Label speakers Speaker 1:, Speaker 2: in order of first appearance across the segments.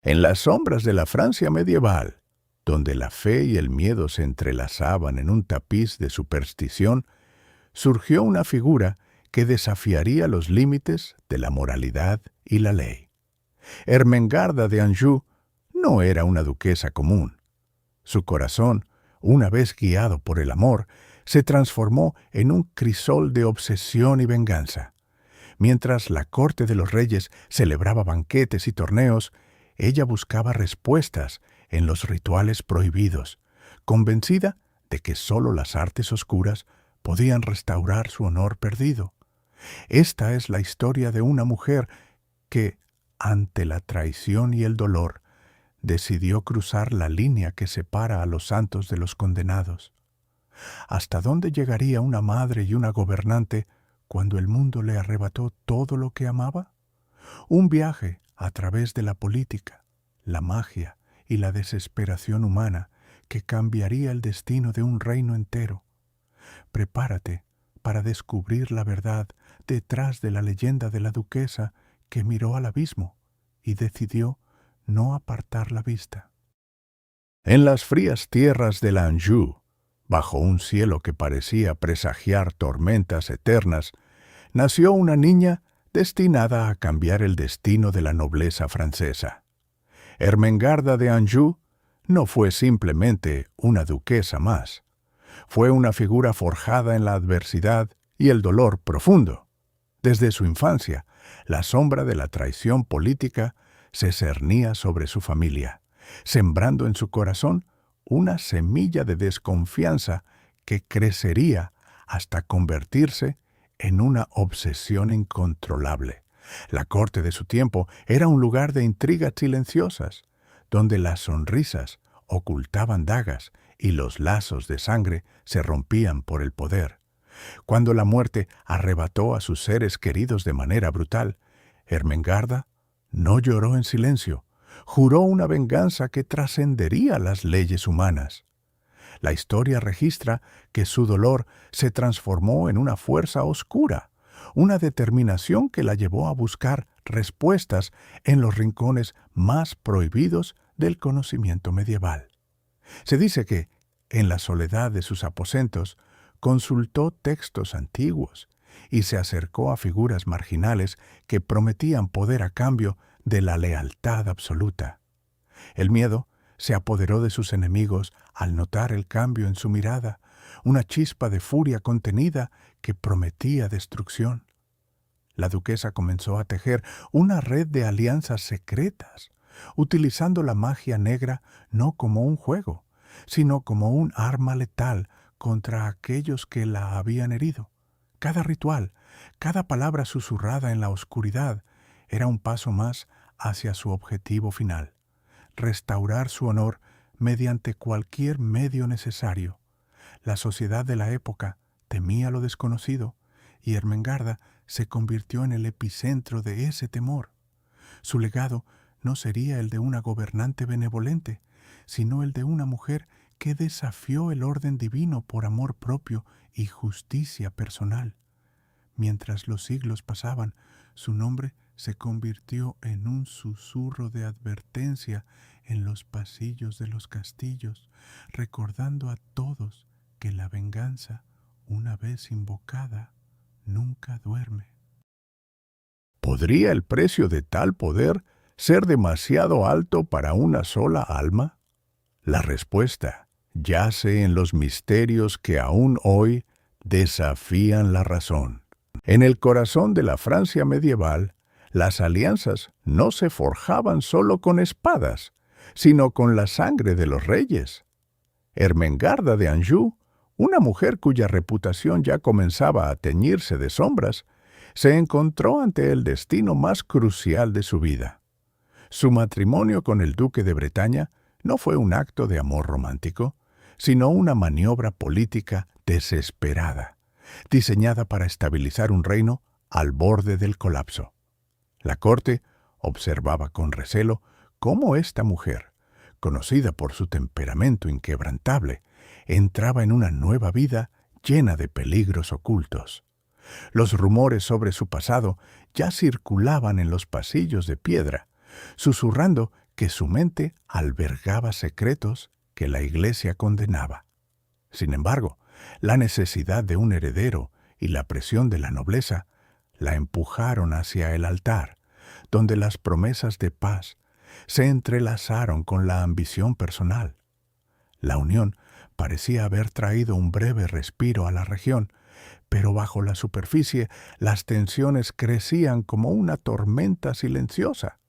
Speaker 1: En las sombras de la Francia medieval, donde la fe y el miedo se entrelazaban en un tapiz de superstición, surgió una figura que desafiaría los límites de la moralidad y la ley. Ermengarda de Anjou no era una duquesa común. Su corazón, una vez guiado por el amor, se transformó en un crisol de obsesión y venganza. Mientras la corte de los reyes celebraba banquetes y torneos, ella buscaba respuestas en los rituales prohibidos, convencida de que sólo las artes oscuras podían restaurar su honor perdido. Esta es la historia de una mujer que, ante la traición y el dolor, decidió cruzar la línea que separa a los santos de los condenados. ¿Hasta dónde llegaría una madre y una gobernante cuando el mundo le arrebató todo lo que amaba? Un viaje a través de la política, la magia y la desesperación humana que cambiaría el destino de un reino entero. Prepárate para descubrir la verdad detrás de la leyenda de la duquesa que miró al abismo y decidió no apartar la vista. En las frías tierras de la Anjou, bajo un cielo que parecía presagiar tormentas eternas, nació una niña destinada a cambiar el destino de la nobleza francesa. Ermengarda de Anjou no fue simplemente una duquesa más. Fue una figura forjada en la adversidad y el dolor profundo. Desde su infancia, la sombra de la traición política se cernía sobre su familia, sembrando en su corazón una semilla de desconfianza que crecería hasta convertirse en una obsesión incontrolable. La corte de su tiempo era un lugar de intrigas silenciosas, donde las sonrisas ocultaban dagas y los lazos de sangre se rompían por el poder. Cuando la muerte arrebató a sus seres queridos de manera brutal, Ermengarda no lloró en silencio, juró una venganza que trascendería las leyes humanas. La historia registra que su dolor se transformó en una fuerza oscura, una determinación que la llevó a buscar respuestas en los rincones más prohibidos del conocimiento medieval. Se dice que, en la soledad de sus aposentos, consultó textos antiguos y se acercó a figuras marginales que prometían poder a cambio de la lealtad absoluta. El miedo se apoderó de sus enemigos al notar el cambio en su mirada, una chispa de furia contenida que prometía destrucción. La duquesa comenzó a tejer una red de alianzas secretas, utilizando la magia negra no como un juego, sino como un arma letal contra aquellos que la habían herido. Cada ritual, cada palabra susurrada en la oscuridad, era un paso más hacia su objetivo final: restaurar su honor mediante cualquier medio necesario. La sociedad de la época temía lo desconocido, y Ermengarda se convirtió en el epicentro de ese temor. Su legado no sería el de una gobernante benevolente, sino el de una mujer que desafió el orden divino por amor propio y justicia personal. Mientras los siglos pasaban, su nombre se convirtió en un susurro de advertencia en los pasillos de los castillos, recordando a todos que la venganza, una vez invocada, nunca duerme. ¿Podría el precio de tal poder ser demasiado alto para una sola alma? La respuesta yace en los misterios que aún hoy desafían la razón. En el corazón de la Francia medieval, las alianzas no se forjaban solo con espadas, sino con la sangre de los reyes. Ermengarda de Anjou, una mujer cuya reputación ya comenzaba a teñirse de sombras, se encontró ante el destino más crucial de su vida. Su matrimonio con el duque de Bretaña no fue un acto de amor romántico, sino una maniobra política desesperada, diseñada para estabilizar un reino al borde del colapso. La corte observaba con recelo cómo esta mujer, conocida por su temperamento inquebrantable, entraba en una nueva vida llena de peligros ocultos. Los rumores sobre su pasado ya circulaban en los pasillos de piedra, susurrando que su mente albergaba secretos que la Iglesia condenaba. Sin embargo, la necesidad de un heredero y la presión de la nobleza la empujaron hacia el altar, donde las promesas de paz se entrelazaron con la ambición personal. La unión parecía haber traído un breve respiro a la región, pero bajo la superficie las tensiones crecían como una tormenta silenciosa.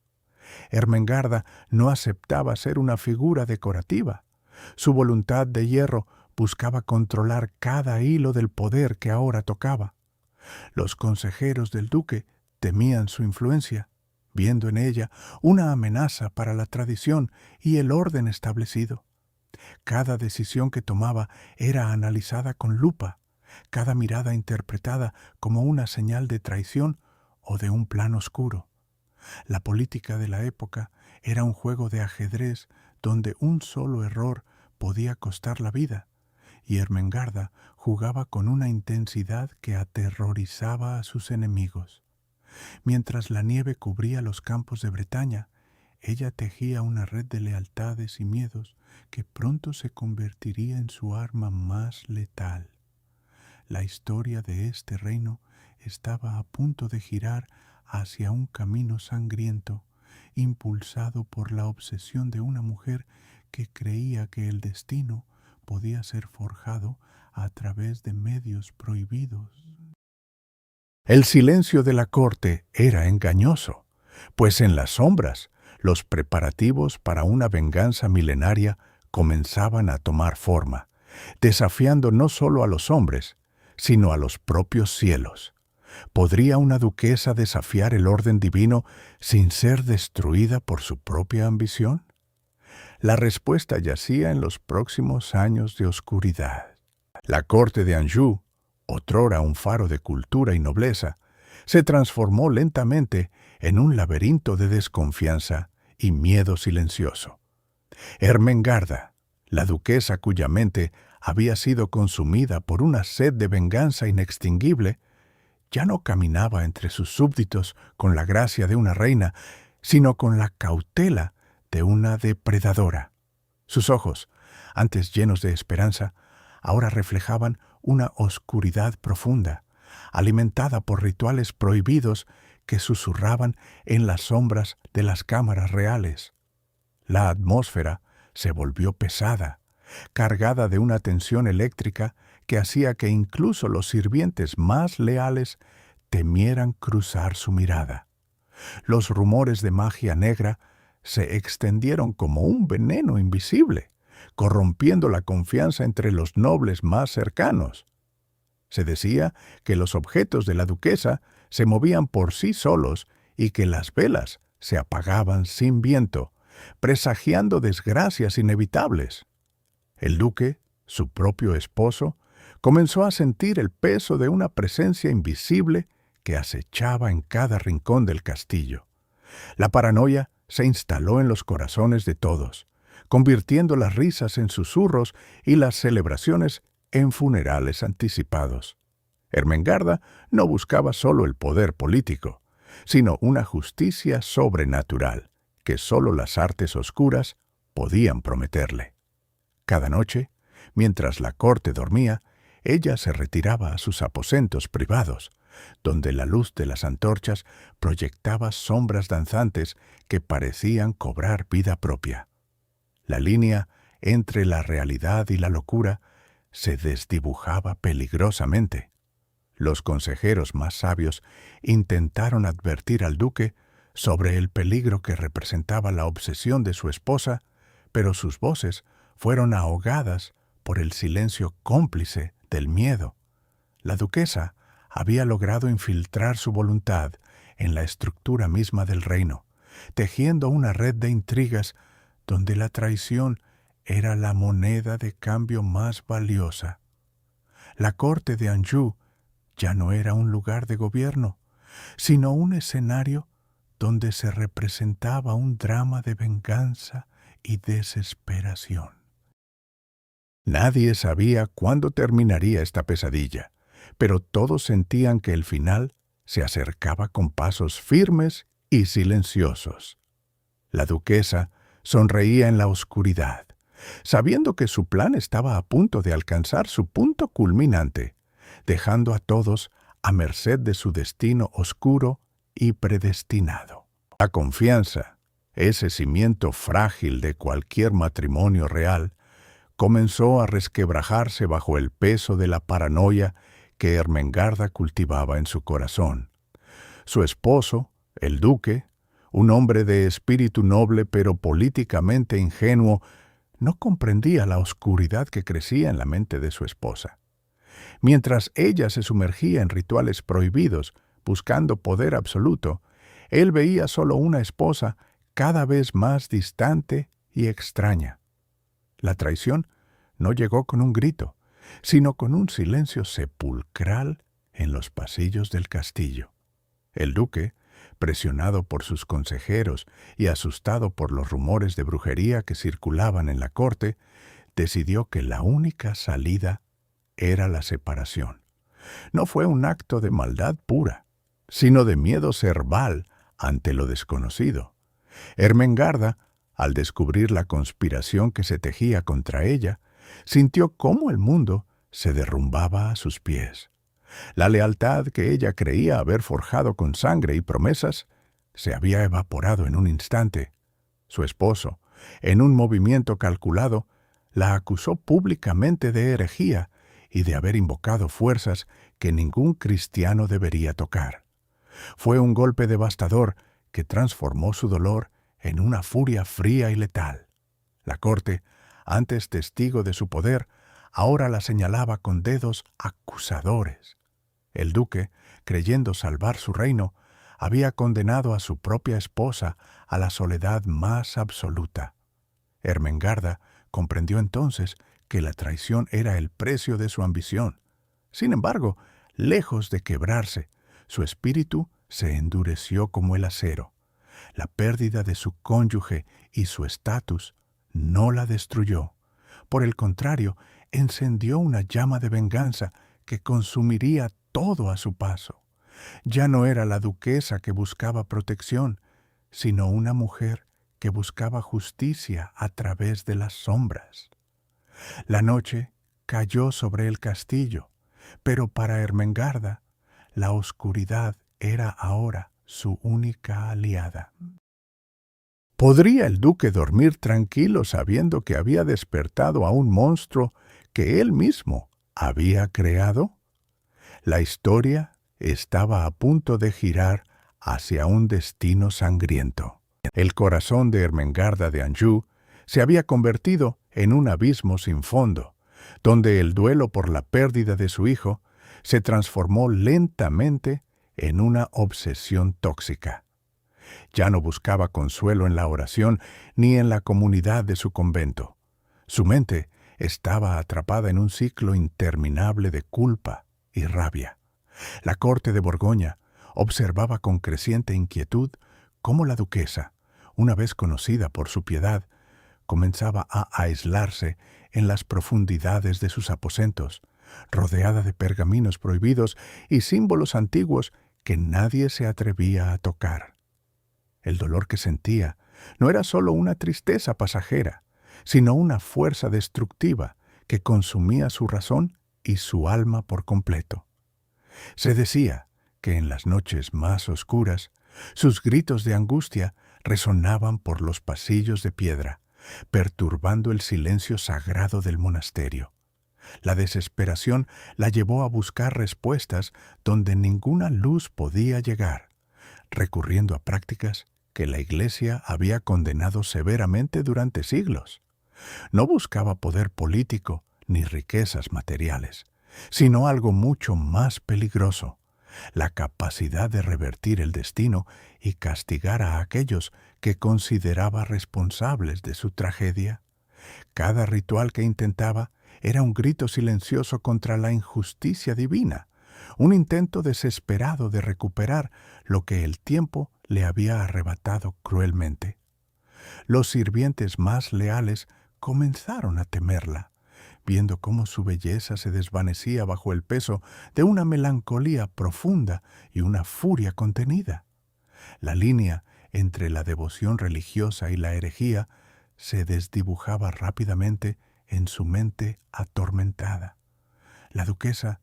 Speaker 1: Ermengarda no aceptaba ser una figura decorativa. Su voluntad de hierro buscaba controlar cada hilo del poder que ahora tocaba. Los consejeros del duque temían su influencia, viendo en ella una amenaza para la tradición y el orden establecido. Cada decisión que tomaba era analizada con lupa, cada mirada interpretada como una señal de traición o de un plan oscuro. La política de la época era un juego de ajedrez donde un solo error podía costar la vida, y Ermengarda jugaba con una intensidad que aterrorizaba a sus enemigos. Mientras la nieve cubría los campos de Bretaña, ella tejía una red de lealtades y miedos que pronto se convertiría en su arma más letal. La historia de este reino estaba a punto de girar hacia un camino sangriento, impulsado por la obsesión de una mujer que creía que el destino podía ser forjado a través de medios prohibidos. El silencio de la corte era engañoso, pues en las sombras los preparativos para una venganza milenaria comenzaban a tomar forma, desafiando no solo a los hombres, sino a los propios cielos. ¿Podría una duquesa desafiar el orden divino sin ser destruida por su propia ambición? La respuesta yacía en los próximos años de oscuridad. La corte de Anjou, otrora un faro de cultura y nobleza, se transformó lentamente en un laberinto de desconfianza y miedo silencioso. Ermengarda, la duquesa cuya mente había sido consumida por una sed de venganza inextinguible, ya no caminaba entre sus súbditos con la gracia de una reina, sino con la cautela de una depredadora. Sus ojos, antes llenos de esperanza, ahora reflejaban una oscuridad profunda, alimentada por rituales prohibidos que susurraban en las sombras de las cámaras reales. La atmósfera se volvió pesada, cargada de una tensión eléctrica que hacía que incluso los sirvientes más leales temieran cruzar su mirada. Los rumores de magia negra se extendieron como un veneno invisible, corrompiendo la confianza entre los nobles más cercanos. Se decía que los objetos de la duquesa se movían por sí solos y que las velas se apagaban sin viento, presagiando desgracias inevitables. El duque, su propio esposo, comenzó a sentir el peso de una presencia invisible que acechaba en cada rincón del castillo. La paranoia se instaló en los corazones de todos, convirtiendo las risas en susurros y las celebraciones en funerales anticipados. Ermengarda no buscaba solo el poder político, sino una justicia sobrenatural que solo las artes oscuras podían prometerle. Cada noche, mientras la corte dormía, ella se retiraba a sus aposentos privados, donde la luz de las antorchas proyectaba sombras danzantes que parecían cobrar vida propia. La línea entre la realidad y la locura se desdibujaba peligrosamente. Los consejeros más sabios intentaron advertir al duque sobre el peligro que representaba la obsesión de su esposa, pero sus voces fueron ahogadas por el silencio cómplice del miedo. La duquesa había logrado infiltrar su voluntad en la estructura misma del reino, tejiendo una red de intrigas donde la traición era la moneda de cambio más valiosa. La corte de Anjou ya no era un lugar de gobierno, sino un escenario donde se representaba un drama de venganza y desesperación. Nadie sabía cuándo terminaría esta pesadilla, pero todos sentían que el final se acercaba con pasos firmes y silenciosos. La duquesa sonreía en la oscuridad, sabiendo que su plan estaba a punto de alcanzar su punto culminante, dejando a todos a merced de su destino oscuro y predestinado. La confianza, ese cimiento frágil de cualquier matrimonio real, comenzó a resquebrajarse bajo el peso de la paranoia que Ermengarda cultivaba en su corazón. Su esposo, el duque, un hombre de espíritu noble pero políticamente ingenuo, no comprendía la oscuridad que crecía en la mente de su esposa. Mientras ella se sumergía en rituales prohibidos, buscando poder absoluto, él veía solo una esposa cada vez más distante y extraña. La traición no llegó con un grito, sino con un silencio sepulcral en los pasillos del castillo. El duque, presionado por sus consejeros y asustado por los rumores de brujería que circulaban en la corte, decidió que la única salida era la separación. No fue un acto de maldad pura, sino de miedo cerval ante lo desconocido. Ermengarda, al descubrir la conspiración que se tejía contra ella, sintió cómo el mundo se derrumbaba a sus pies. La lealtad que ella creía haber forjado con sangre y promesas se había evaporado en un instante. Su esposo, en un movimiento calculado, la acusó públicamente de herejía y de haber invocado fuerzas que ningún cristiano debería tocar. Fue un golpe devastador que transformó su dolor en una furia fría y letal. La corte, antes testigo de su poder, ahora la señalaba con dedos acusadores. El duque, creyendo salvar su reino, había condenado a su propia esposa a la soledad más absoluta. Ermengarda comprendió entonces que la traición era el precio de su ambición. Sin embargo, lejos de quebrarse, su espíritu se endureció como el acero. La pérdida de su cónyuge y su estatus no la destruyó. Por el contrario, encendió una llama de venganza que consumiría todo a su paso. Ya no era la duquesa que buscaba protección, sino una mujer que buscaba justicia a través de las sombras. La noche cayó sobre el castillo, pero para Ermengarda, la oscuridad era ahora su única aliada. ¿Podría el duque dormir tranquilo sabiendo que había despertado a un monstruo que él mismo había creado? La historia estaba a punto de girar hacia un destino sangriento. El corazón de Ermengarda de Anjou se había convertido en un abismo sin fondo, donde el duelo por la pérdida de su hijo se transformó lentamente en una obsesión tóxica. Ya no buscaba consuelo en la oración ni en la comunidad de su convento. Su mente estaba atrapada en un ciclo interminable de culpa y rabia. La corte de Borgoña observaba con creciente inquietud cómo la duquesa, una vez conocida por su piedad, comenzaba a aislarse en las profundidades de sus aposentos, rodeada de pergaminos prohibidos y símbolos antiguos que nadie se atrevía a tocar. El dolor que sentía no era solo una tristeza pasajera, sino una fuerza destructiva que consumía su razón y su alma por completo. Se decía que en las noches más oscuras, sus gritos de angustia resonaban por los pasillos de piedra, perturbando el silencio sagrado del monasterio. La desesperación la llevó a buscar respuestas donde ninguna luz podía llegar, recurriendo a prácticas que la Iglesia había condenado severamente durante siglos. No buscaba poder político ni riquezas materiales, sino algo mucho más peligroso: la capacidad de revertir el destino y castigar a aquellos que consideraba responsables de su tragedia. Cada ritual que intentaba era un grito silencioso contra la injusticia divina, un intento desesperado de recuperar lo que el tiempo le había arrebatado cruelmente. Los sirvientes más leales comenzaron a temerla, viendo cómo su belleza se desvanecía bajo el peso de una melancolía profunda y una furia contenida. La línea entre la devoción religiosa y la herejía se desdibujaba rápidamente en su mente atormentada. La duquesa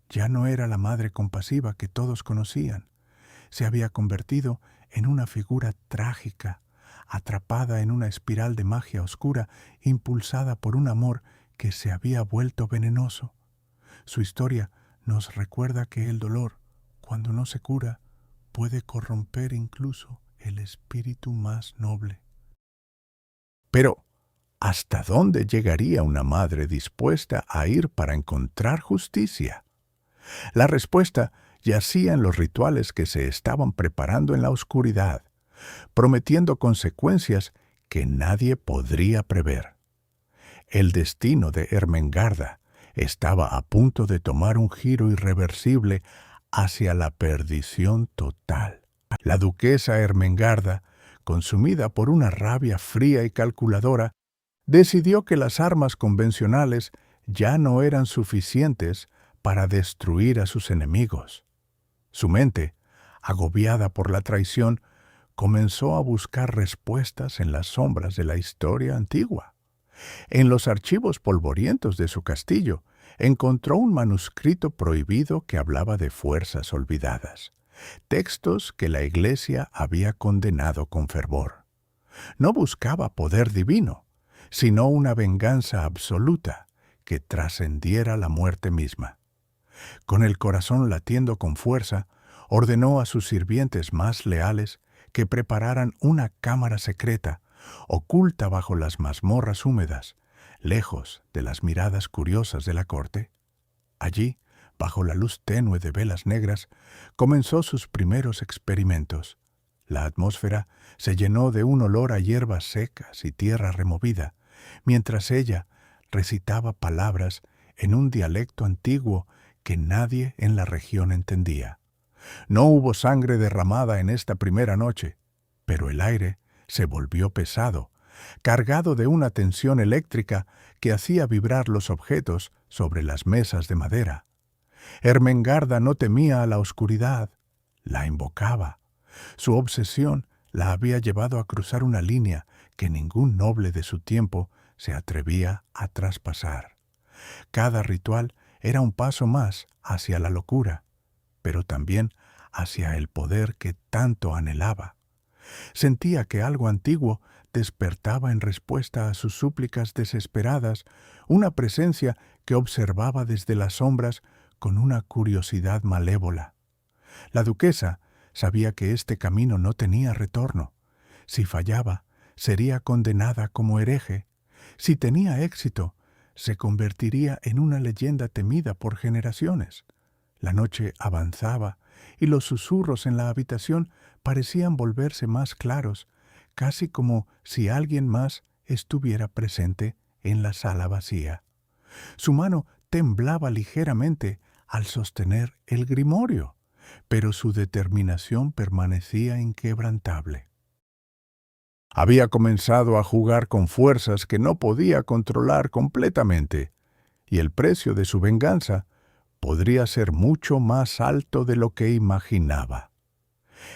Speaker 1: ya no era la madre compasiva que todos conocían. Se había convertido en una figura trágica, atrapada en una espiral de magia oscura, impulsada por un amor que se había vuelto venenoso. Su historia nos recuerda que el dolor, cuando no se cura, puede corromper incluso el espíritu más noble. Pero, ¿hasta dónde llegaría una madre dispuesta a ir para encontrar justicia? La respuesta yacía en los rituales que se estaban preparando en la oscuridad, prometiendo consecuencias que nadie podría prever. El destino de Ermengarda estaba a punto de tomar un giro irreversible hacia la perdición total. La duquesa Ermengarda, consumida por una rabia fría y calculadora, decidió que las armas convencionales ya no eran suficientes para destruir a sus enemigos. Su mente, agobiada por la traición, comenzó a buscar respuestas en las sombras de la historia antigua. En los archivos polvorientos de su castillo, encontró un manuscrito prohibido que hablaba de fuerzas olvidadas, textos que la Iglesia había condenado con fervor. No buscaba poder divino, sino una venganza absoluta que trascendiera la muerte misma. Con el corazón latiendo con fuerza, ordenó a sus sirvientes más leales que prepararan una cámara secreta, oculta bajo las mazmorras húmedas, lejos de las miradas curiosas de la corte. Allí, bajo la luz tenue de velas negras, comenzó sus primeros experimentos. La atmósfera se llenó de un olor a hierbas secas y tierra removida, mientras ella recitaba palabras en un dialecto antiguo que nadie en la región entendía. No hubo sangre derramada en esta primera noche, pero el aire se volvió pesado, cargado de una tensión eléctrica que hacía vibrar los objetos sobre las mesas de madera. Ermengarda no temía a la oscuridad, la invocaba. Su obsesión la había llevado a cruzar una línea que ningún noble de su tiempo se atrevía a traspasar. Cada ritual era un paso más hacia la locura, pero también hacia el poder que tanto anhelaba. Sentía que algo antiguo despertaba en respuesta a sus súplicas desesperadas, una presencia que observaba desde las sombras con una curiosidad malévola. La duquesa sabía que este camino no tenía retorno. Si fallaba, sería condenada como hereje. Si tenía éxito, se convertiría en una leyenda temida por generaciones. La noche avanzaba y los susurros en la habitación parecían volverse más claros, casi como si alguien más estuviera presente en la sala vacía. Su mano temblaba ligeramente al sostener el grimorio, pero su determinación permanecía inquebrantable. Había comenzado a jugar con fuerzas que no podía controlar completamente, y el precio de su venganza podría ser mucho más alto de lo que imaginaba.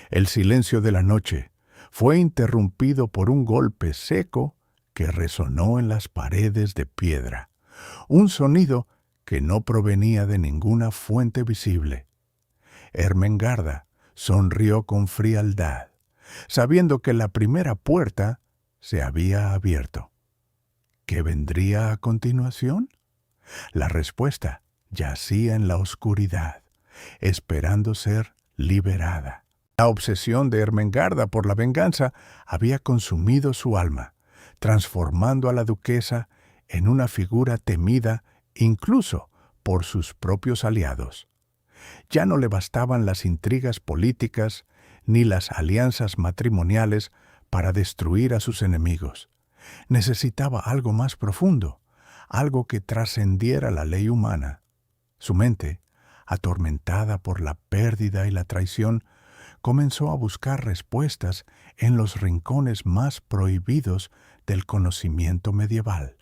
Speaker 1: El silencio de la noche fue interrumpido por un golpe seco que resonó en las paredes de piedra, un sonido que no provenía de ninguna fuente visible. Ermengarda sonrió con frialdad, sabiendo que la primera puerta se había abierto. ¿Qué vendría a continuación? La respuesta yacía en la oscuridad, esperando ser liberada. La obsesión de Ermengarda por la venganza había consumido su alma, transformando a la duquesa en una figura temida incluso por sus propios aliados. Ya no le bastaban las intrigas políticas ni las alianzas matrimoniales para destruir a sus enemigos. Necesitaba algo más profundo, algo que trascendiera la ley humana. Su mente, atormentada por la pérdida y la traición, comenzó a buscar respuestas en los rincones más prohibidos del conocimiento medieval.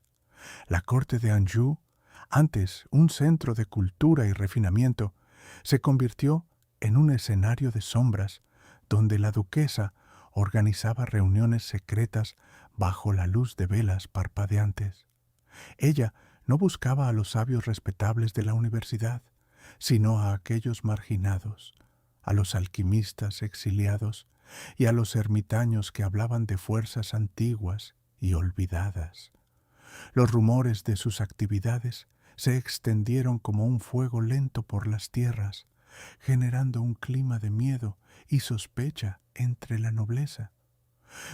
Speaker 1: La corte de Anjou, antes un centro de cultura y refinamiento, se convirtió en un escenario de sombras donde la duquesa organizaba reuniones secretas bajo la luz de velas parpadeantes. Ella no buscaba a los sabios respetables de la universidad, sino a aquellos marginados, a los alquimistas exiliados y a los ermitaños que hablaban de fuerzas antiguas y olvidadas. Los rumores de sus actividades se extendieron como un fuego lento por las tierras, generando un clima de miedo y sospecha entre la nobleza.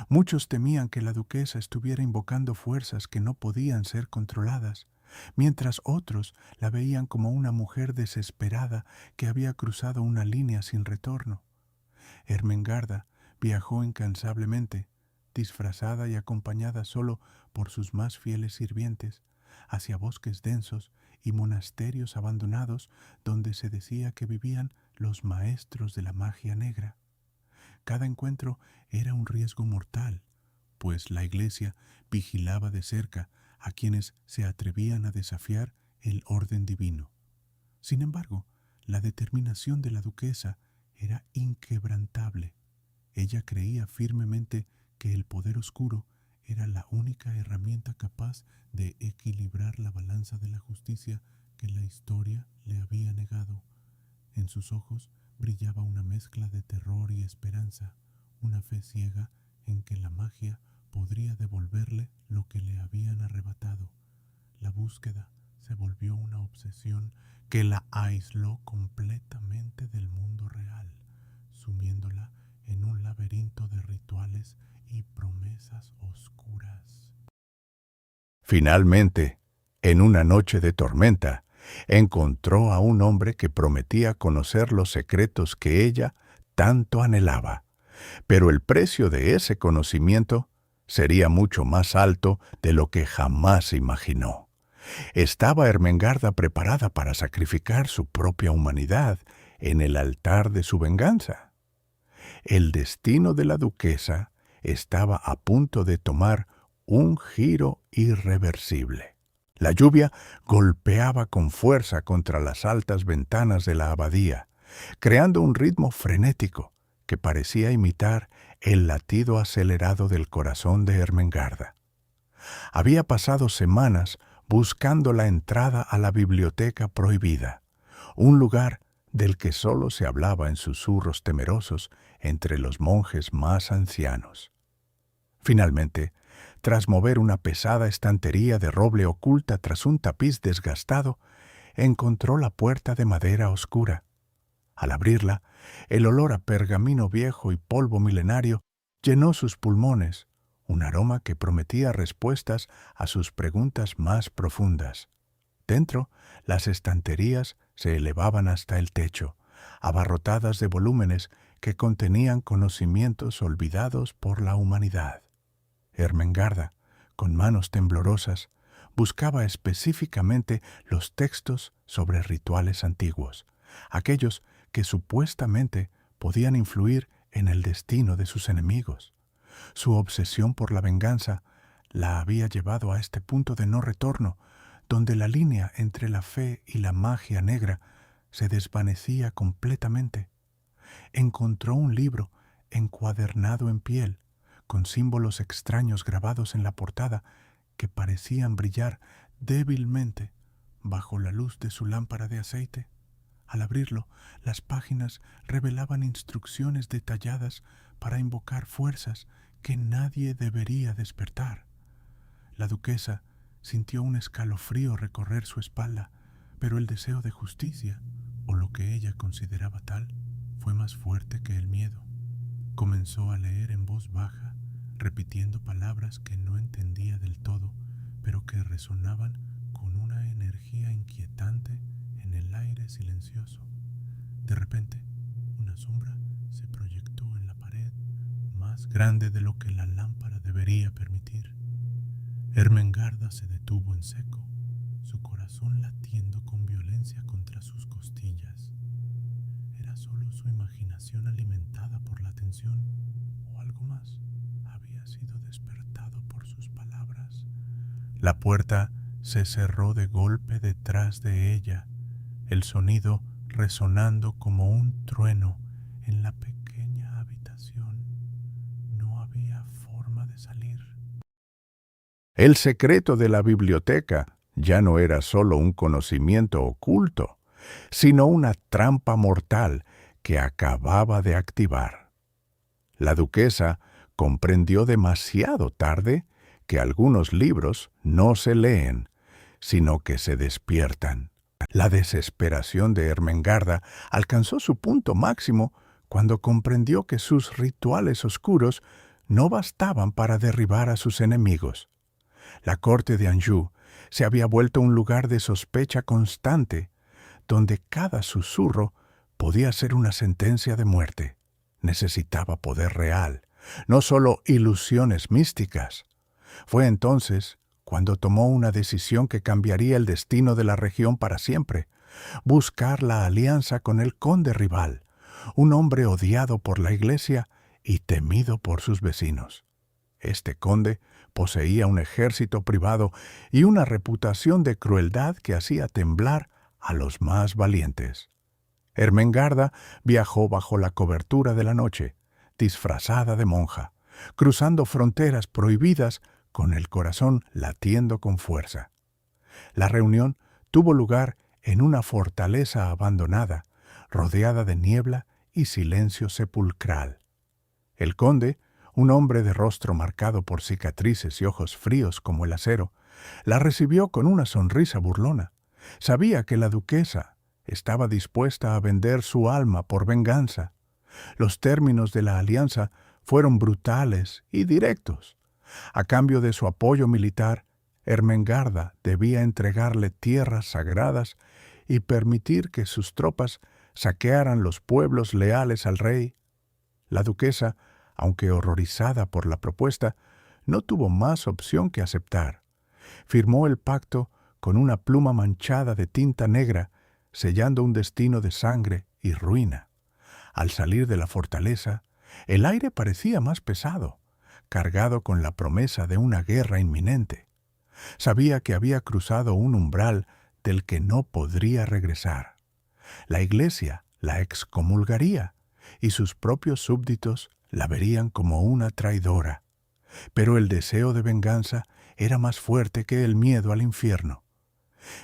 Speaker 1: Muchos temían que la duquesa estuviera invocando fuerzas que no podían ser controladas, mientras otros la veían como una mujer desesperada que había cruzado una línea sin retorno. Ermengarda viajó incansablemente, disfrazada y acompañada solo por sus más fieles sirvientes, hacia bosques densos y monasterios abandonados donde se decía que vivían los maestros de la magia negra. Cada encuentro era un riesgo mortal, pues la iglesia vigilaba de cerca a quienes se atrevían a desafiar el orden divino. Sin embargo, la determinación de la duquesa era inquebrantable. Ella creía firmemente que el poder oscuro era la única herramienta capaz de equilibrar la balanza de la justicia que la historia le había negado. En sus ojos brillaba una mezcla de terror y esperanza, una fe ciega en que la magia podría devolverle lo que le habían arrebatado. La búsqueda se volvió una obsesión que la aisló completamente del mundo real, sumiéndola en un laberinto de rituales y promesas oscuras. Finalmente, en una noche de tormenta, encontró a un hombre que prometía conocer los secretos que ella tanto anhelaba, pero el precio de ese conocimiento sería mucho más alto de lo que jamás imaginó. ¿Estaba Ermengarda preparada para sacrificar su propia humanidad en el altar de su venganza? El destino de la duquesa estaba a punto de tomar un giro irreversible. La lluvia golpeaba con fuerza contra las altas ventanas de la abadía, creando un ritmo frenético que parecía imitar el latido acelerado del corazón de Ermengarda. Había pasado semanas buscando la entrada a la biblioteca prohibida, un lugar del que solo se hablaba en susurros temerosos entre los monjes más ancianos. Finalmente, tras mover una pesada estantería de roble oculta tras un tapiz desgastado, encontró la puerta de madera oscura. Al abrirla, el olor a pergamino viejo y polvo milenario llenó sus pulmones, un aroma que prometía respuestas a sus preguntas más profundas. Dentro, las estanterías se elevaban hasta el techo, abarrotadas de volúmenes que contenían conocimientos olvidados por la humanidad. Ermengarda, con manos temblorosas, buscaba específicamente los textos sobre rituales antiguos, aquellos que supuestamente podían influir en el destino de sus enemigos. Su obsesión por la venganza la había llevado a este punto de no retorno, donde la línea entre la fe y la magia negra se desvanecía completamente. Encontró un libro encuadernado en piel, con símbolos extraños grabados en la portada que parecían brillar débilmente bajo la luz de su lámpara de aceite. Al abrirlo, las páginas revelaban instrucciones detalladas para invocar fuerzas que nadie debería despertar. La duquesa sintió un escalofrío recorrer su espalda, pero el deseo de justicia, o lo que ella consideraba tal, fue más fuerte que el miedo. Comenzó a leer en voz baja, repitiendo palabras que no entendía del todo, pero que resonaban con una energía inquietante en el aire silencioso. De repente, una sombra se proyectó en la pared, más grande de lo que la lámpara debería permitir. Ermengarda se detuvo en seco, su corazón latiendo con violencia contra sus costillas. ¿Era solo su imaginación alimentada por la tensión o algo más había sido despertado por sus palabras? La puerta se cerró de golpe detrás de ella, el sonido resonando como un trueno en la pequeña habitación. No había forma de salir. El secreto de la biblioteca ya no era solo un conocimiento oculto, sino una trampa mortal que acababa de activar. La duquesa comprendió demasiado tarde que algunos libros no se leen, sino que se despiertan. La desesperación de Ermengarda alcanzó su punto máximo cuando comprendió que sus rituales oscuros no bastaban para derribar a sus enemigos. La corte de Anjou se había vuelto un lugar de sospecha constante, donde cada susurro podía ser una sentencia de muerte. Necesitaba poder real, no solo ilusiones místicas. Fue entonces cuando tomó una decisión que cambiaría el destino de la región para siempre: buscar la alianza con el conde rival, un hombre odiado por la Iglesia y temido por sus vecinos. Este conde poseía un ejército privado y una reputación de crueldad que hacía temblar a los más valientes. Ermengarda viajó bajo la cobertura de la noche, disfrazada de monja, cruzando fronteras prohibidas con el corazón latiendo con fuerza. La reunión tuvo lugar en una fortaleza abandonada, rodeada de niebla y silencio sepulcral. El conde, un hombre de rostro marcado por cicatrices y ojos fríos como el acero, la recibió con una sonrisa burlona. Sabía que la duquesa estaba dispuesta a vender su alma por venganza. Los términos de la alianza fueron brutales y directos. A cambio de su apoyo militar, Ermengarda debía entregarle tierras sagradas y permitir que sus tropas saquearan los pueblos leales al rey. La duquesa, aunque horrorizada por la propuesta, no tuvo más opción que aceptar. Firmó el pacto con una pluma manchada de tinta negra, sellando un destino de sangre y ruina. Al salir de la fortaleza, el aire parecía más pesado, cargado con la promesa de una guerra inminente. Sabía que había cruzado un umbral del que no podría regresar. La Iglesia la excomulgaría y sus propios súbditos la verían como una traidora. Pero el deseo de venganza era más fuerte que el miedo al infierno.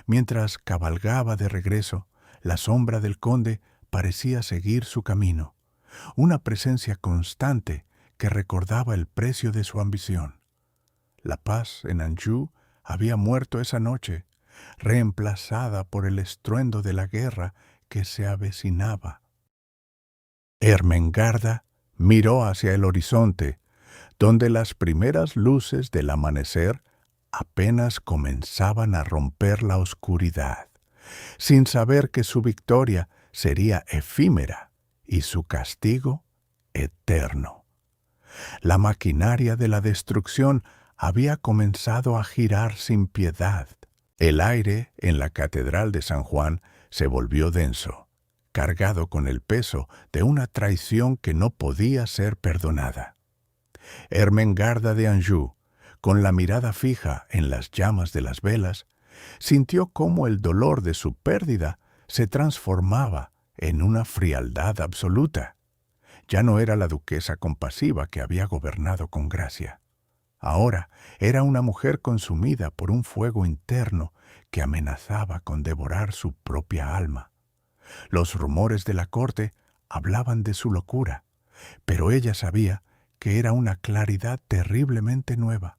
Speaker 1: Mientras cabalgaba de regreso, la sombra del conde parecía seguir su camino, una presencia constante que recordaba el precio de su ambición. La paz en Anjou había muerto esa noche, reemplazada por el estruendo de la guerra que se avecinaba. Ermengarda miró hacia el horizonte, donde las primeras luces del amanecer apenas comenzaban a romper la oscuridad, sin saber que su victoria sería efímera y su castigo eterno. La maquinaria de la destrucción había comenzado a girar sin piedad. El aire en la Catedral de San Juan se volvió denso, cargado con el peso de una traición que no podía ser perdonada. Ermengarda de Anjou, con la mirada fija en las llamas de las velas, sintió cómo el dolor de su pérdida se transformaba en una frialdad absoluta. Ya no era la duquesa compasiva que había gobernado con gracia. Ahora era una mujer consumida por un fuego interno que amenazaba con devorar su propia alma. Los rumores de la corte hablaban de su locura, pero ella sabía que era una claridad terriblemente nueva.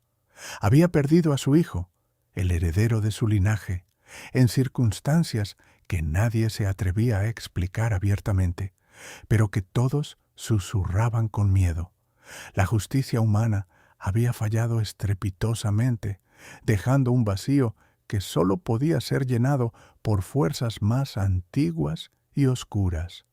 Speaker 1: Había perdido a su hijo, el heredero de su linaje, en circunstancias que nadie se atrevía a explicar abiertamente, pero que todos susurraban con miedo. La justicia humana había fallado estrepitosamente, dejando un vacío que sólo podía ser llenado por fuerzas más antiguas y oscuras.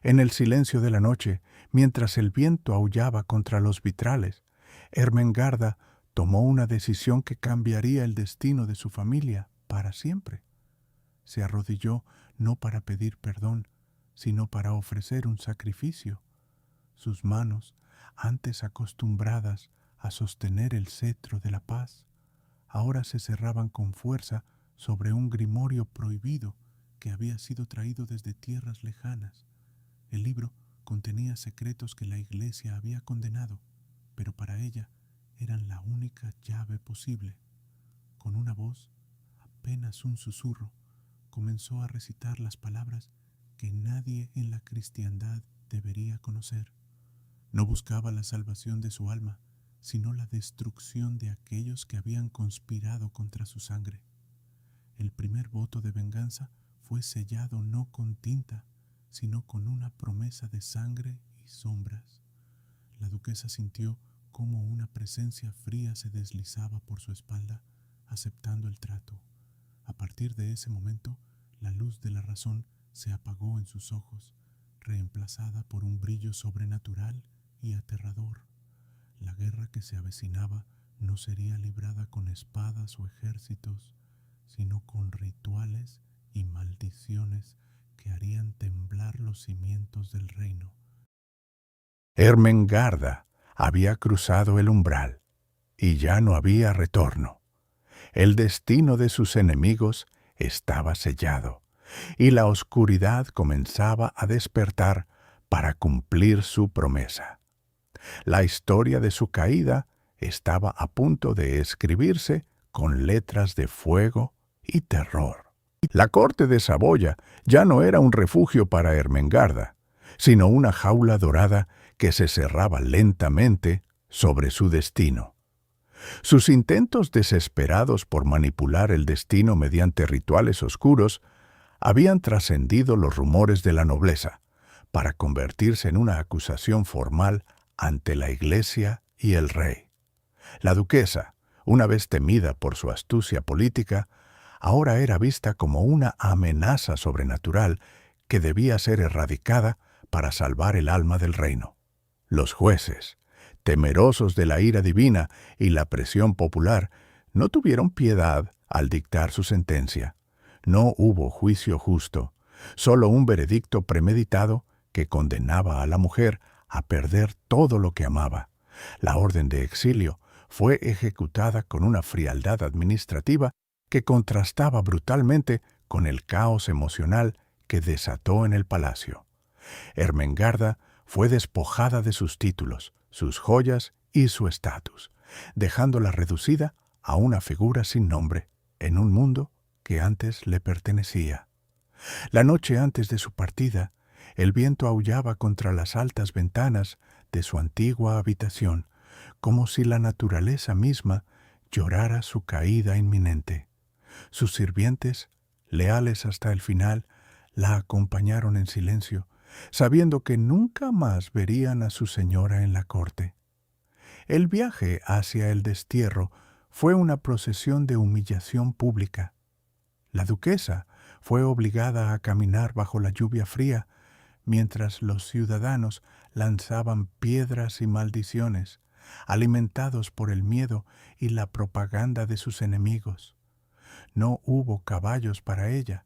Speaker 1: En el silencio de la noche, mientras el viento aullaba contra los vitrales, Ermengarda tomó una decisión que cambiaría el destino de su familia para siempre. Se arrodilló no para pedir perdón, sino para ofrecer un sacrificio. Sus manos, antes acostumbradas a sostener el cetro de la paz, ahora se cerraban con fuerza sobre un grimorio prohibido que había sido traído desde tierras lejanas. El libro contenía secretos que la Iglesia había condenado, pero para ella
Speaker 2: eran la única llave posible. Con una voz, apenas un susurro, comenzó a recitar las palabras que nadie en la cristiandad debería conocer. No buscaba la salvación de su alma, sino la destrucción de aquellos que habían conspirado contra su sangre. El primer voto de venganza fue sellado no con tinta, sino con una promesa de sangre y sombras. La duquesa sintió cómo una presencia fría se deslizaba por su espalda, aceptando el trato. A partir de ese momento, la luz de la razón se apagó en sus ojos, reemplazada por un brillo sobrenatural y aterrador. La guerra que se avecinaba no sería librada con espadas o ejércitos, sino con rituales y maldiciones que harían temblar los cimientos del reino.
Speaker 1: Ermengarda había cruzado el umbral y ya no había retorno. El destino de sus enemigos estaba sellado y la oscuridad comenzaba a despertar para cumplir su promesa. La historia de su caída estaba a punto de escribirse con letras de fuego y terror. La corte de Saboya ya no era un refugio para Ermengarda, sino una jaula dorada que se cerraba lentamente sobre su destino. Sus intentos desesperados por manipular el destino mediante rituales oscuros habían trascendido los rumores de la nobleza para convertirse en una acusación formal ante la Iglesia y el rey. La duquesa, una vez temida por su astucia política, ahora era vista como una amenaza sobrenatural que debía ser erradicada para salvar el alma del reino. Los jueces, temerosos de la ira divina y la presión popular, no tuvieron piedad al dictar su sentencia. No hubo juicio justo, solo un veredicto premeditado que condenaba a la mujer a perder todo lo que amaba. La orden de exilio fue ejecutada con una frialdad administrativa que contrastaba brutalmente con el caos emocional que desató en el palacio. Ermengarda fue despojada de sus títulos, sus joyas y su estatus, dejándola reducida a una figura sin nombre en un mundo que antes le pertenecía. La noche antes de su partida, el viento aullaba contra las altas ventanas de su antigua habitación, como si la naturaleza misma llorara su caída inminente. Sus sirvientes, leales hasta el final, la acompañaron en silencio, sabiendo que nunca más verían a su señora en la corte. El viaje hacia el destierro fue una procesión de humillación pública. La duquesa fue obligada a caminar bajo la lluvia fría, mientras los ciudadanos lanzaban piedras y maldiciones, alimentados por el miedo y la propaganda de sus enemigos. No hubo caballos para ella,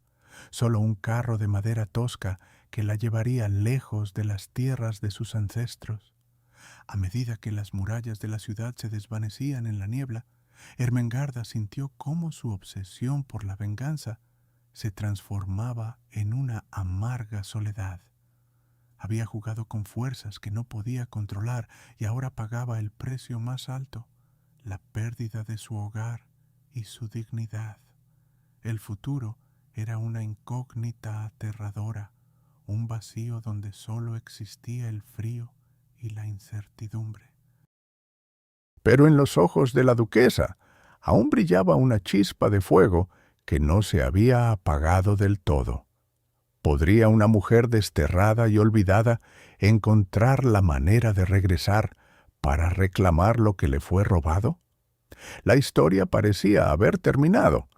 Speaker 1: solo un carro de madera tosca que la llevaría lejos de las tierras de sus ancestros. A medida que las murallas de la ciudad se desvanecían en la niebla, Ermengarda sintió cómo su obsesión por la venganza se transformaba en una amarga soledad. Había jugado con fuerzas que no podía controlar y ahora pagaba el precio más alto, la pérdida de su hogar y su dignidad. El futuro era una incógnita aterradora, un vacío donde solo existía el frío y la incertidumbre. Pero en los ojos de la duquesa aún brillaba una chispa de fuego que no se había apagado del todo. ¿Podría una mujer desterrada y olvidada encontrar la manera de regresar para reclamar lo que le fue robado? La historia parecía haber terminado,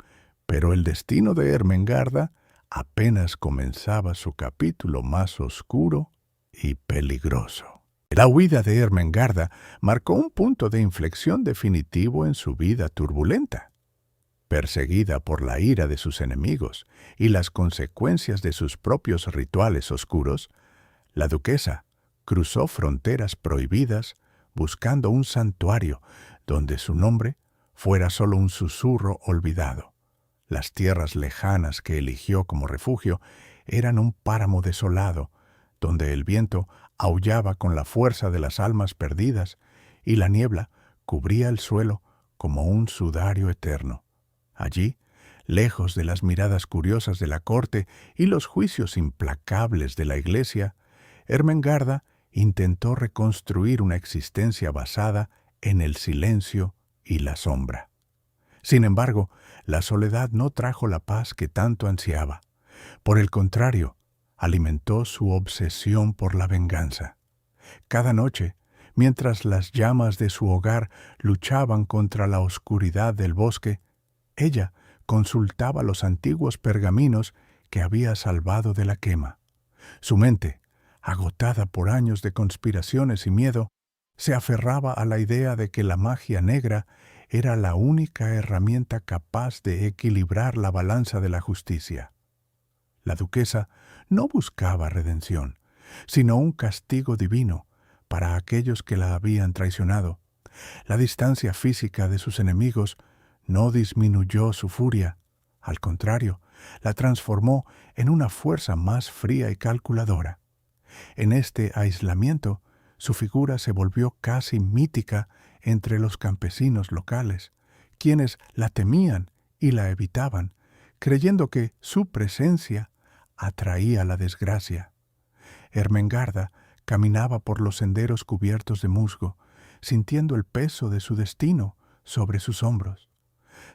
Speaker 1: pero el destino de Ermengarda apenas comenzaba su capítulo más oscuro y peligroso. La huida de Ermengarda marcó un punto de inflexión definitivo en su vida turbulenta. Perseguida por la ira de sus enemigos y las consecuencias de sus propios rituales oscuros, la duquesa cruzó fronteras prohibidas buscando un santuario donde su nombre fuera solo un susurro olvidado. Las tierras lejanas que eligió como refugio eran un páramo desolado, donde el viento aullaba con la fuerza de las almas perdidas y la niebla cubría el suelo como un sudario eterno. Allí, lejos de las miradas curiosas de la corte y los juicios implacables de la iglesia, Ermengarda intentó reconstruir una existencia basada en el silencio y la sombra. Sin embargo, la soledad no trajo la paz que tanto ansiaba. Por el contrario, alimentó su obsesión por la venganza. Cada noche, mientras las llamas de su hogar luchaban contra la oscuridad del bosque, ella consultaba los antiguos pergaminos que había salvado de la quema. Su mente, agotada por años de conspiraciones y miedo, se aferraba a la idea de que la magia negra era la única herramienta capaz de equilibrar la balanza de la justicia. La duquesa no buscaba redención, sino un castigo divino para aquellos que la habían traicionado. La distancia física de sus enemigos no disminuyó su furia, al contrario, la transformó en una fuerza más fría y calculadora. En este aislamiento, su figura se volvió casi mítica entre los campesinos locales, quienes la temían y la evitaban, creyendo que su presencia atraía la desgracia. Ermengarda caminaba por los senderos cubiertos de musgo, sintiendo el peso de su destino sobre sus hombros.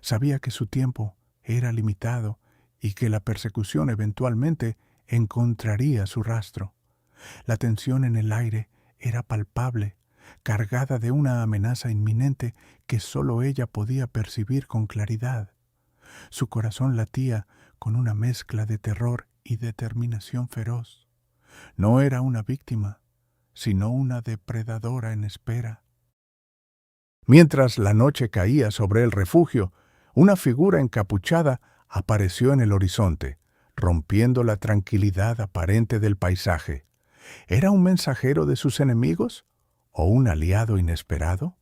Speaker 1: Sabía que su tiempo era limitado y que la persecución eventualmente encontraría su rastro. La tensión en el aire era palpable, cargada de una amenaza inminente que sólo ella podía percibir con claridad. Su corazón latía con una mezcla de terror y determinación feroz. No era una víctima, sino una depredadora en espera. Mientras la noche caía sobre el refugio, una figura encapuchada apareció en el horizonte, rompiendo la tranquilidad aparente del paisaje. ¿Era un mensajero de sus enemigos o un aliado inesperado?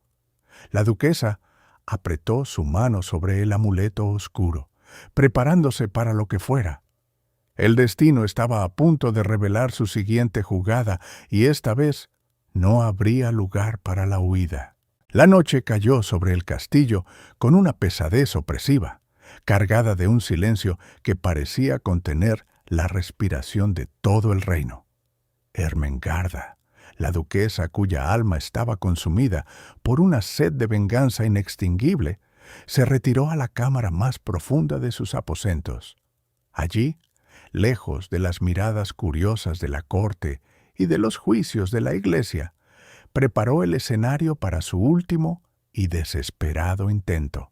Speaker 1: La duquesa apretó su mano sobre el amuleto oscuro, preparándose para lo que fuera. El destino estaba a punto de revelar su siguiente jugada y esta vez no habría lugar para la huida. La noche cayó sobre el castillo con una pesadez opresiva, cargada de un silencio que parecía contener la respiración de todo el reino. Ermengarda, la duquesa cuya alma estaba consumida por una sed de venganza inextinguible, se retiró a la cámara más profunda de sus aposentos. Allí, lejos de las miradas curiosas de la corte y de los juicios de la iglesia, preparó el escenario para su último y desesperado intento.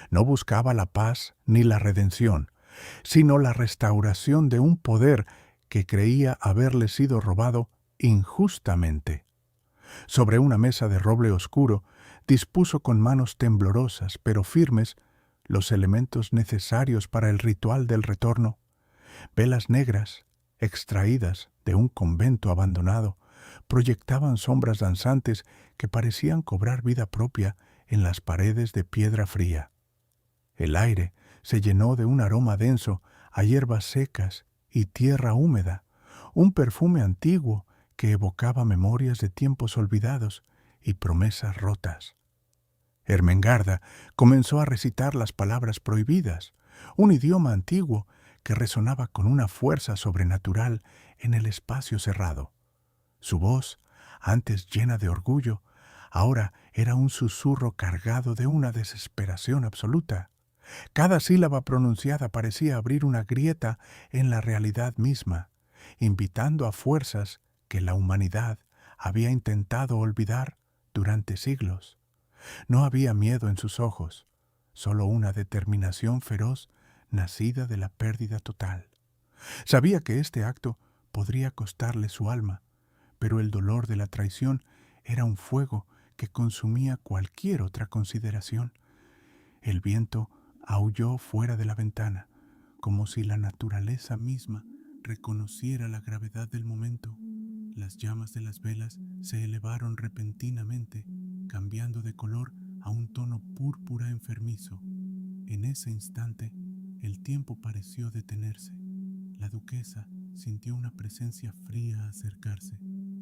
Speaker 1: No buscaba la paz ni la redención, sino la restauración de un poder que creía haberle sido robado injustamente. Sobre una mesa de roble oscuro, dispuso con manos temblorosas pero firmes los elementos necesarios para el ritual del retorno. Velas negras, extraídas de un convento abandonado, proyectaban sombras danzantes que parecían cobrar vida propia en las paredes de piedra fría. El aire se llenó de un aroma denso a hierbas secas y tierra húmeda, un perfume antiguo que evocaba memorias de tiempos olvidados y promesas rotas. Ermengarda comenzó a recitar las palabras prohibidas, un idioma antiguo que resonaba con una fuerza sobrenatural en el espacio cerrado. Su voz, antes llena de orgullo, ahora era un susurro cargado de una desesperación absoluta. Cada sílaba pronunciada parecía abrir una grieta en la realidad misma, invitando a fuerzas que la humanidad había intentado olvidar durante siglos. No había miedo en sus ojos, solo una determinación feroz nacida de la pérdida total. Sabía que este acto podría costarle su alma, pero el dolor de la traición era un fuego que consumía cualquier otra consideración. El viento aulló fuera de la ventana, como si la naturaleza misma reconociera la gravedad del momento. Las llamas de las velas se elevaron repentinamente, cambiando de color a un tono púrpura enfermizo. En ese instante, el tiempo pareció detenerse. La duquesa sintió una presencia fría acercarse,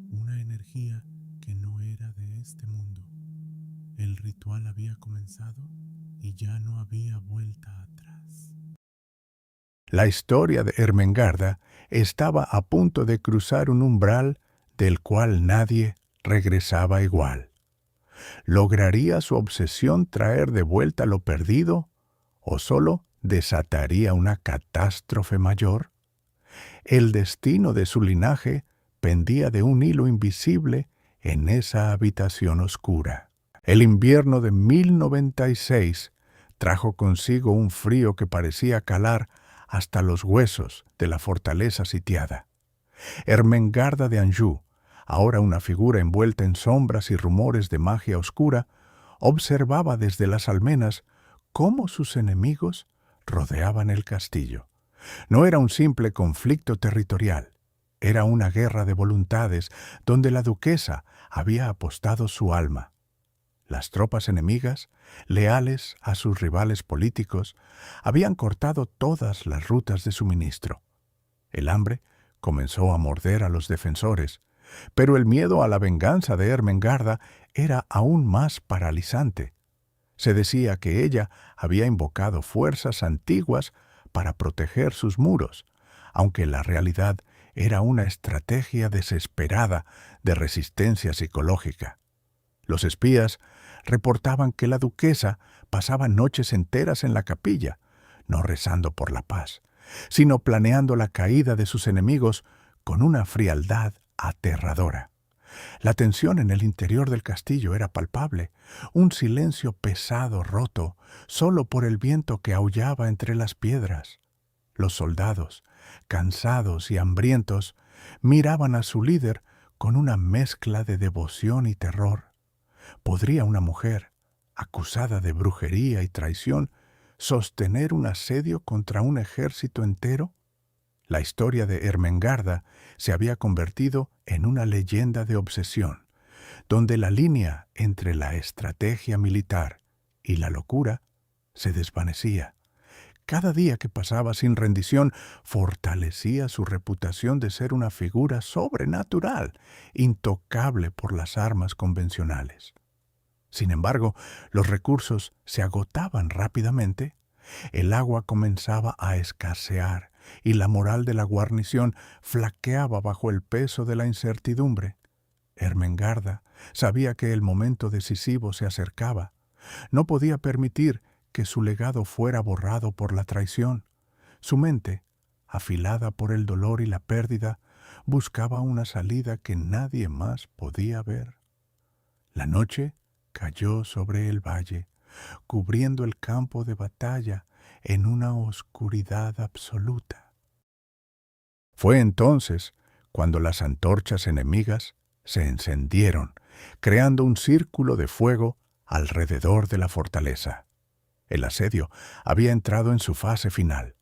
Speaker 1: una energía que no era de este mundo.
Speaker 2: El ritual había comenzado y ya no había vuelta atrás.
Speaker 1: La historia de Ermengarda estaba a punto de cruzar un umbral del cual nadie regresaba igual. ¿Lograría su obsesión traer de vuelta lo perdido o solo desataría una catástrofe mayor? El destino de su linaje pendía de un hilo invisible en esa habitación oscura. El invierno de 1096 trajo consigo un frío que parecía calar hasta los huesos de la fortaleza sitiada. Ermengarda de Anjou, ahora una figura envuelta en sombras y rumores de magia oscura, observaba desde las almenas cómo sus enemigos rodeaban el castillo. No era un simple conflicto territorial, era una guerra de voluntades donde la duquesa había apostado su alma. Las tropas enemigas, leales a sus rivales políticos, habían cortado todas las rutas de suministro. El hambre comenzó a morder a los defensores, pero el miedo a la venganza de Ermengarda era aún más paralizante. Se decía que ella había invocado fuerzas antiguas para proteger sus muros, aunque la realidad era una estrategia desesperada de resistencia psicológica. Los espías reportaban que la duquesa pasaba noches enteras en la capilla, no rezando por la paz, sino planeando la caída de sus enemigos con una frialdad aterradora. La tensión en el interior del castillo era palpable, un silencio pesado roto solo por el viento que aullaba entre las piedras. Los soldados, cansados y hambrientos, miraban a su líder con una mezcla de devoción y terror. ¿Podría una mujer, acusada de brujería y traición, sostener un asedio contra un ejército entero? La historia de Ermengarda se había convertido en una leyenda de obsesión, donde la línea entre la estrategia militar y la locura se desvanecía. Cada día que pasaba sin rendición fortalecía su reputación de ser una figura sobrenatural, intocable por las armas convencionales. Sin embargo, los recursos se agotaban rápidamente, el agua comenzaba a escasear y la moral de la guarnición flaqueaba bajo el peso de la incertidumbre. Ermengarda sabía que el momento decisivo se acercaba. No podía permitir que su legado fuera borrado por la traición. Su mente, afilada por el dolor y la pérdida, buscaba una salida que nadie más podía ver. La noche cayó sobre el valle, cubriendo el campo de batalla en una oscuridad absoluta. Fue entonces cuando las antorchas enemigas se encendieron, creando un círculo de fuego alrededor de la fortaleza. El asedio había entrado en su fase final.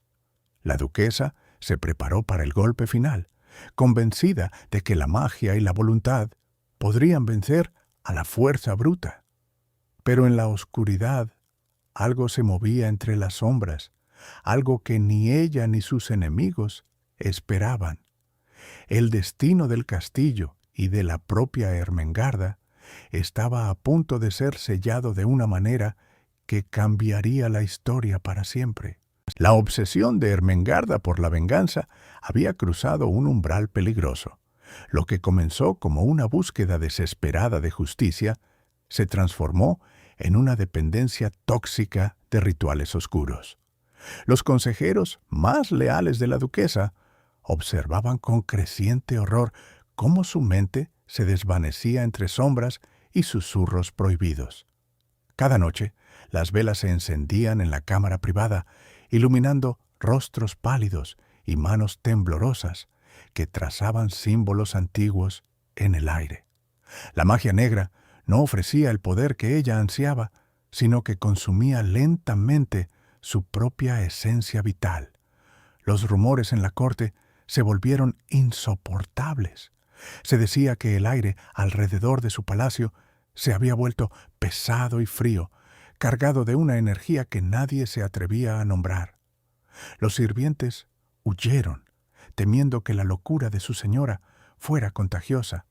Speaker 1: La duquesa se preparó para el golpe final, convencida de que la magia y la voluntad podrían vencer a la fuerza bruta. Pero en la oscuridad algo se movía entre las sombras, algo que ni ella ni sus enemigos esperaban. El destino del castillo y de la propia Ermengarda estaba a punto de ser sellado de una manera que cambiaría la historia para siempre. La obsesión de Ermengarda por la venganza había cruzado un umbral peligroso. Lo que comenzó como una búsqueda desesperada de justicia se transformó en una dependencia tóxica de rituales oscuros. Los consejeros más leales de la duquesa observaban con creciente horror cómo su mente se desvanecía entre sombras y susurros prohibidos. Cada noche, las velas se encendían en la cámara privada, iluminando rostros pálidos y manos temblorosas que trazaban símbolos antiguos en el aire. La magia negra no ofrecía el poder que ella ansiaba, sino que consumía lentamente su propia esencia vital. Los rumores en la corte se volvieron insoportables. Se decía que el aire alrededor de su palacio se había vuelto pesado y frío, cargado de una energía que nadie se atrevía a nombrar. Los sirvientes huyeron, temiendo que la locura de su señora fuera contagiosa.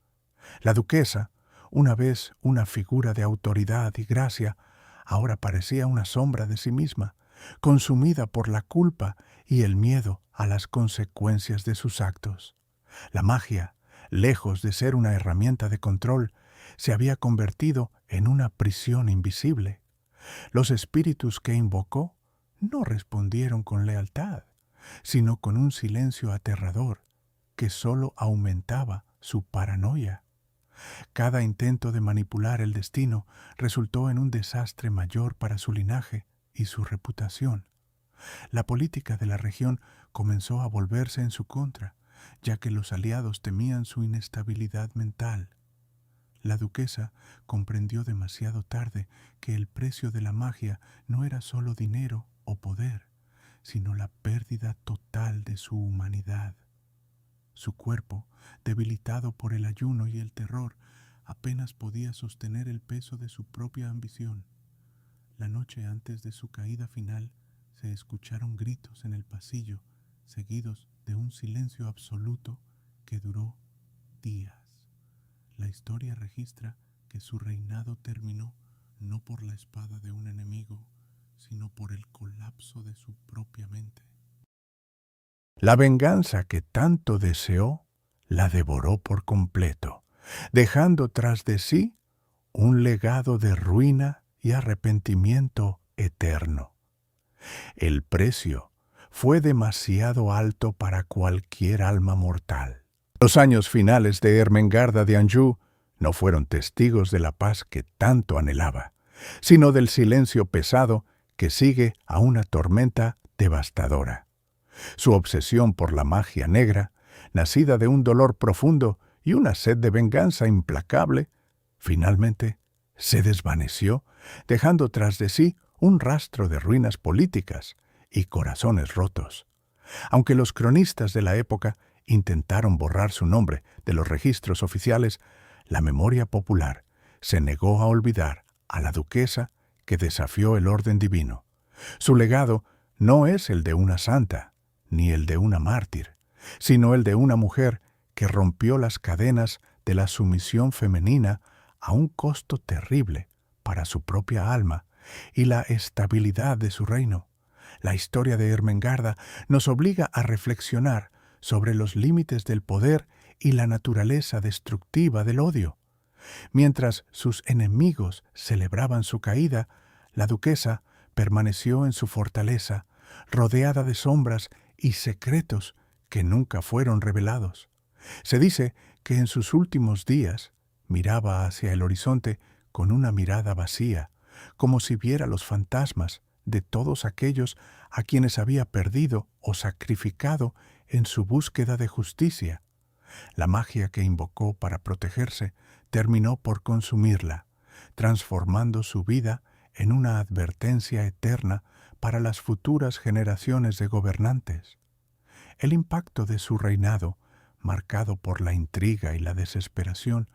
Speaker 1: La duquesa, una vez una figura de autoridad y gracia, ahora parecía una sombra de sí misma, consumida por la culpa y el miedo a las consecuencias de sus actos. La magia, lejos de ser una herramienta de control, se había convertido en una prisión invisible. Los espíritus que invocó no respondieron con lealtad, sino con un silencio aterrador que solo aumentaba su paranoia. Cada intento de manipular el destino resultó en un desastre mayor para su linaje y su reputación. La política de la región comenzó a volverse en su contra, ya que los aliados temían su inestabilidad mental. La duquesa comprendió demasiado tarde que el precio de la magia no era solo dinero o poder, sino la pérdida total de su humanidad. Su cuerpo, debilitado por el ayuno y el terror, apenas podía sostener el peso de su propia ambición. La noche antes de su caída final, se escucharon gritos en el pasillo, seguidos de un silencio absoluto que duró días. La historia registra que su reinado terminó no por la espada de un enemigo, sino por el colapso de su propia mente. La venganza que tanto deseó la devoró por completo, dejando tras de sí un legado de ruina y arrepentimiento eterno. El precio fue demasiado alto para cualquier alma mortal. Los años finales de Ermengarda de Anjou no fueron testigos de la paz que tanto anhelaba, sino del silencio pesado que sigue a una tormenta devastadora. Su obsesión por la magia negra, nacida de un dolor profundo y una sed de venganza implacable, finalmente se desvaneció, dejando tras de sí un rastro de ruinas políticas y corazones rotos. Aunque los cronistas de la época intentaron borrar su nombre de los registros oficiales, la memoria popular se negó a olvidar a la duquesa que desafió el orden divino. Su legado no es el de una santa, ni el de una mártir, sino el de una mujer que rompió las cadenas de la sumisión femenina a un costo terrible para su propia alma y la estabilidad de su reino. La historia de Ermengarda nos obliga a reflexionar sobre los límites del poder y la naturaleza destructiva del odio. Mientras sus enemigos celebraban su caída, la duquesa permaneció en su fortaleza, rodeada de sombras y secretos que nunca fueron revelados. Se dice que en sus últimos días miraba hacia el horizonte con una mirada vacía, como si viera los fantasmas de todos aquellos a quienes había perdido o sacrificado en su búsqueda de justicia. La magia que invocó para protegerse terminó por consumirla, transformando su vida en una advertencia eterna para las futuras generaciones de gobernantes. El impacto de su reinado, marcado por la intriga y la desesperación,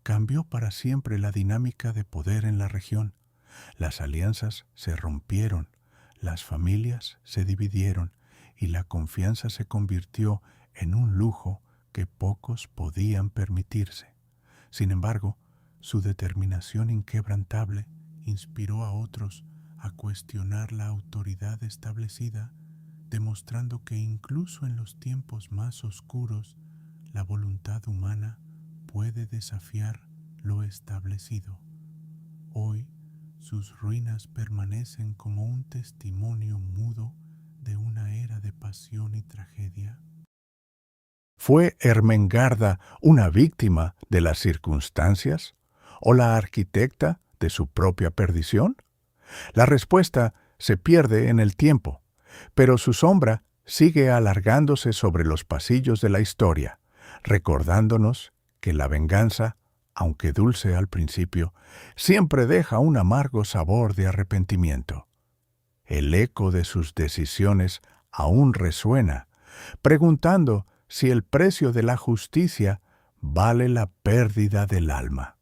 Speaker 1: cambió para siempre la dinámica de poder en la región. Las alianzas se rompieron, las familias se dividieron y la confianza se convirtió en un lujo que pocos podían permitirse. Sin embargo, su determinación inquebrantable inspiró a otros a cuestionar la autoridad establecida, demostrando que incluso en los tiempos más oscuros, la voluntad humana puede desafiar lo establecido. Hoy, sus ruinas permanecen como un testimonio mudo de una era de pasión y tragedia. ¿Fue Ermengarda una víctima de las circunstancias o la arquitecta de su propia perdición? La respuesta se pierde en el tiempo, pero su sombra sigue alargándose sobre los pasillos de la historia, recordándonos que la venganza, aunque dulce al principio, siempre deja un amargo sabor de arrepentimiento. El eco de sus decisiones aún resuena, preguntando si el precio de la justicia vale la pérdida del alma.